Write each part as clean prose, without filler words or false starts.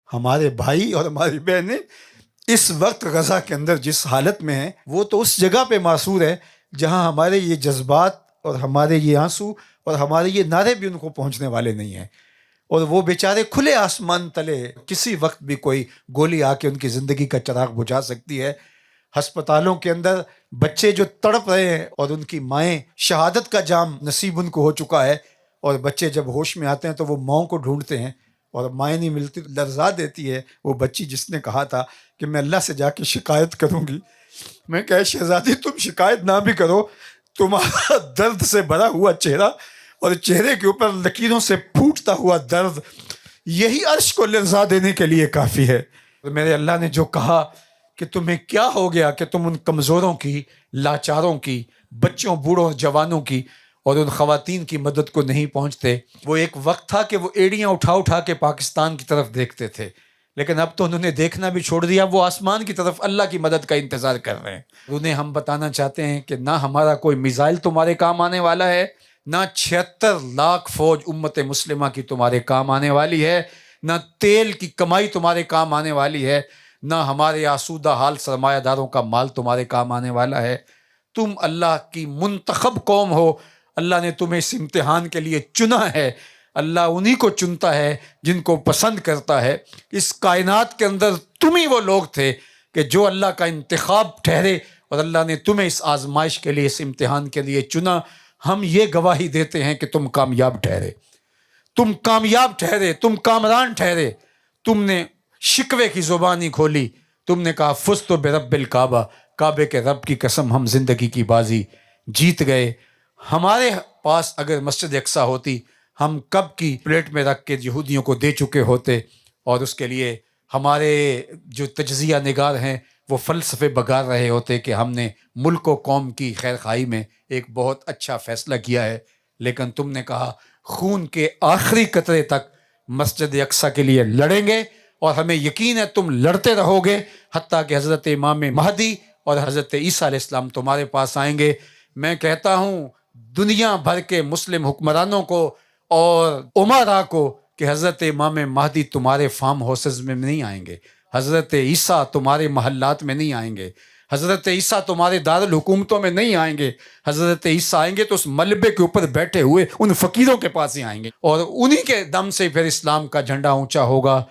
ہمارے بھائی اور ہماری بہنیں اس وقت غزہ کے اندر جس حالت میں ہیں، وہ تو اس جگہ پہ معصور ہے جہاں ہمارے یہ جذبات اور ہمارے یہ آنسو اور ہمارے یہ نعرے بھی ان کو پہنچنے والے نہیں ہیں، اور وہ بیچارے کھلے آسمان تلے کسی وقت بھی کوئی گولی آ کے ان کی زندگی کا چراغ بجھا سکتی ہے۔ ہسپتالوں کے اندر بچے جو تڑپ رہے ہیں اور ان کی مائیں، شہادت کا جام نصیب ان کو ہو چکا ہے، اور بچے جب ہوش میں آتے ہیں تو وہ ماؤں کو ڈھونڈتے ہیں اور مائیں نہیں ملتی، لرزا دیتی ہے وہ بچی جس نے کہا تھا کہ میں اللہ سے جا کے شکایت کروں گی۔ میں کہا شہزادی تم شکایت نہ بھی کرو، تمہارا درد سے بھرا ہوا چہرہ اور چہرے کے اوپر لکیروں سے پھوٹتا ہوا درد یہی عرش کو لرزا دینے کے لیے کافی ہے۔ میرے اللہ نے جو کہا کہ تمہیں کیا ہو گیا کہ تم ان کمزوروں کی، لاچاروں کی، بچوں، بوڑھوں اور جوانوں کی اور ان خواتین کی مدد کو نہیں پہنچتے۔ وہ ایک وقت تھا کہ وہ ایڑیاں اٹھا اٹھا کے پاکستان کی طرف دیکھتے تھے، لیکن اب تو انہوں نے دیکھنا بھی چھوڑ دیا، وہ آسمان کی طرف اللہ کی مدد کا انتظار کر رہے ہیں۔ انہیں ہم بتانا چاہتے ہیں کہ نہ ہمارا کوئی میزائل تمہارے کام آنے والا ہے، نہ 76 لاکھ فوج امت مسلمہ کی تمہارے کام آنے والی ہے، نہ تیل کی کمائی تمہارے کام آنے والی ہے، نہ ہمارے آسودہ حال سرمایہ داروں کا مال تمہارے کام آنے والا ہے۔ تم اللہ کی منتخب قوم ہو، اللہ نے تمہیں اس امتحان کے لیے چنا ہے۔ اللہ انہی کو چنتا ہے جن کو پسند کرتا ہے۔ اس کائنات کے اندر تم ہی وہ لوگ تھے کہ جو اللہ کا انتخاب ٹھہرے، اور اللہ نے تمہیں اس آزمائش کے لیے، اس امتحان کے لیے چنا۔ ہم یہ گواہی دیتے ہیں کہ تم کامیاب ٹھہرے، تم کامیاب ٹھہرے، تم کامران ٹھہرے۔ تم نے شکوے کی زبانی کھولی، تم نے کہا فزت برب الکعبہ، کعبے کے رب کی قسم ہم زندگی کی بازی جیت گئے۔ ہمارے پاس اگر مسجد اقصیٰ ہوتی، ہم کب کی پلیٹ میں رکھ کے یہودیوں کو دے چکے ہوتے، اور اس کے لیے ہمارے جو تجزیہ نگار ہیں وہ فلسفے بگار رہے ہوتے کہ ہم نے ملک و قوم کی خیر خواہی میں ایک بہت اچھا فیصلہ کیا ہے۔ لیکن تم نے کہا خون کے آخری قطرے تک مسجد اقصیٰ کے لیے لڑیں گے، اور ہمیں یقین ہے تم لڑتے رہو گے حتیٰ کہ حضرت امام مہدی اور حضرت عیسیٰ علیہ السلام تمہارے پاس آئیں گے۔ میں کہتا ہوں دنیا بھر کے مسلم حکمرانوں کو اور امراء کو کہ حضرت امام مہدی تمہارے فارم ہاؤسز میں نہیں آئیں گے، حضرت عیسیٰ تمہارے محلات میں نہیں آئیں گے، حضرت عیسیٰ تمہارے دارالحکومتوں میں نہیں آئیں گے۔ حضرت عیسیٰ آئیں گے تو اس ملبے کے اوپر بیٹھے ہوئے ان فقیروں کے پاس ہی آئیں گے، اور انہی کے دم سے پھر اسلام کا جھنڈا اونچا ہوگا۔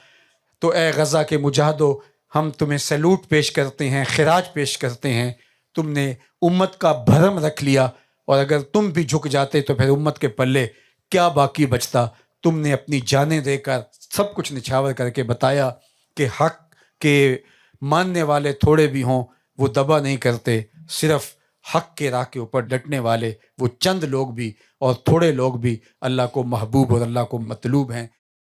تو اے غزہ کے مجاہدو، ہم تمہیں سیلوٹ پیش کرتے ہیں، خراج پیش کرتے ہیں۔ تم نے امت کا بھرم رکھ لیا، اور اگر تم بھی جھک جاتے تو پھر امت کے پلے کیا باقی بچتا۔ تم نے اپنی جانیں دے کر سب کچھ نچھاور کر کے بتایا کہ حق کے ماننے والے تھوڑے بھی ہوں وہ دبا نہیں کرتے، صرف حق کے راہ کے اوپر ڈٹنے والے وہ چند لوگ بھی اور تھوڑے لوگ بھی اللہ کو محبوب اور اللہ کو مطلوب ہیں۔